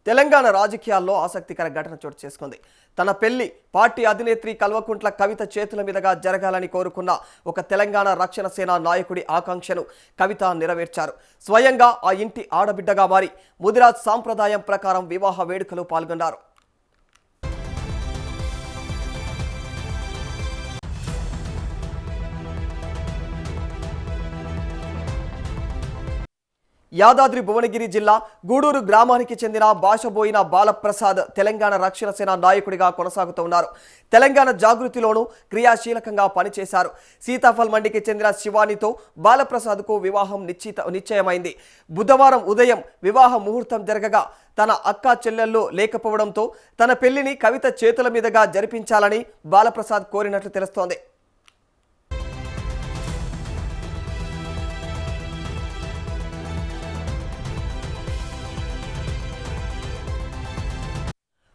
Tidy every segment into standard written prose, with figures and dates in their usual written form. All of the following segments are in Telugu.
తెలంగాణ రాజకీయాల్లో ఆసక్తికర ఘటన చోటు చేసుకుంది. తన పెళ్లి పార్టీ అధినేత్రి కల్వకుంట్ల కవిత చేతుల మీదుగా జరగాలని కోరుకున్న ఒక తెలంగాణ రక్షణ సేన నాయకుడి ఆకాంక్షను కవిత నెరవేర్చారు. స్వయంగా ఆ ఇంటి ఆడబిడ్డగా మారి ముదిరాజ్ సాంప్రదాయం ప్రకారం వివాహ వేడుకలో పాల్గొన్నారు. యాదాద్రి భువనగిరి జిల్లా గూడూరు గ్రామానికి చెందిన భాషబోయిన బాలప్రసాద్ తెలంగాణ రక్షణ సేన నాయకుడిగా కొనసాగుతున్నారు. తెలంగాణ జాగృతిలోనూ క్రియాశీలకంగా పనిచేశారు. సీతాఫల్ మండికి చెందిన శివానితో బాలప్రసాద్కు వివాహం నిశ్చయమైంది. బుధవారం ఉదయం వివాహ ముహూర్తం జరగగా తన అక్క చెల్లెళ్ళు లేకపోవడంతో తన పెళ్లిని కవిత చేతుల మీదుగా జరిపించాలని బాలప్రసాద్ కోరినట్లు తెలుస్తోంది.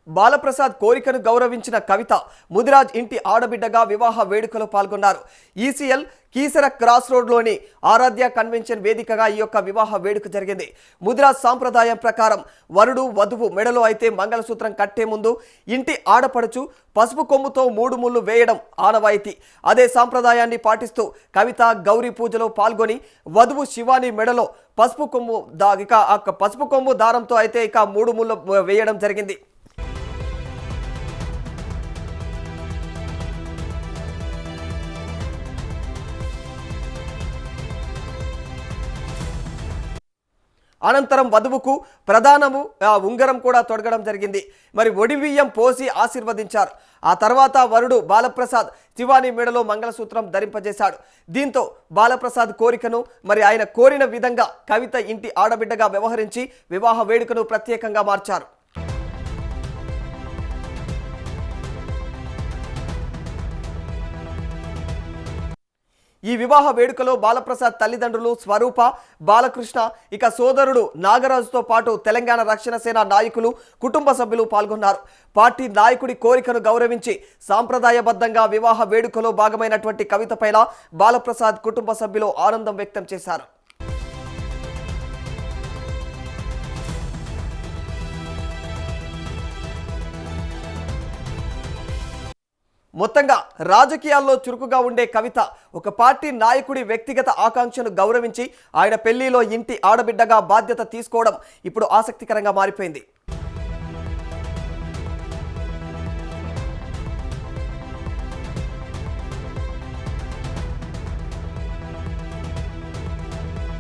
బాలప్రసాద్ కోరికను గౌరవించిన కవిత ముదిరాజ్ ఇంటి ఆడబిడ్డగా వివాహ వేడుకలో పాల్గొన్నారు. ఈసీఎల్ కీసర క్రాస్ రోడ్లోని ఆరాధ్య కన్వెన్షన్ వేదికగా ఈ యొక్క వివాహ వేడుక జరిగింది. ముదిరాజ్ సాంప్రదాయం ప్రకారం వరుడు వధువు మెడలో అయితే మంగళసూత్రం కట్టే ముందు ఇంటి ఆడపడుచు పసుపు కొమ్ముతో 3 ముళ్ళు వేయడం ఆనవాయితీ. అదే సాంప్రదాయాన్ని పాటిస్తూ కవిత గౌరీ పూజలో పాల్గొని వధువు శివాని మెడలో పసుపు కొమ్ము దారంతో అయితే 3 ముళ్ళు వేయడం జరిగింది. అనంతరం వధువుకు ప్రధానము ఉంగరం కూడా తొడగడం జరిగింది. మరి ఒడిబియ్యం పోసి ఆశీర్వదించారు. ఆ తర్వాత వరుడు బాలప్రసాద్ శివాని మెడలో మంగళసూత్రం ధరింపజేశాడు. దీంతో బాలప్రసాద్ కోరికను ఆయన కోరిన విధంగా కవిత ఇంటి ఆడబిడ్డగా వ్యవహరించి వివాహ వేడుకను ప్రత్యేకంగా మార్చారు. ఈ వివాహ వేడుకలో బాలప్రసాద్ తల్లిదండ్రులు స్వరూప, బాలకృష్ణ, సోదరుడు నాగరాజుతో పాటు తెలంగాణ రక్షణ సేన నాయకులు, కుటుంబ సభ్యులు పాల్గొన్నారు. పార్టీ నాయకుడి కోరికను గౌరవించి సాంప్రదాయబద్ధంగా వివాహ వేడుకలో భాగమైనటువంటి కవిత పైన బాలప్రసాద్ కుటుంబ సభ్యులు ఆనందం వ్యక్తం చేశారు. మొత్తంగా రాజకీయాల్లో చురుకుగా ఉండే కవిత ఒక పార్టీ నాయకుడి వ్యక్తిగత ఆకాంక్షను గౌరవించి ఆయన పెళ్లిలో ఇంటి ఆడబిడ్డగా బాధ్యత తీసుకోవడం ఇప్పుడు ఆసక్తికరంగా మారిపోయింది.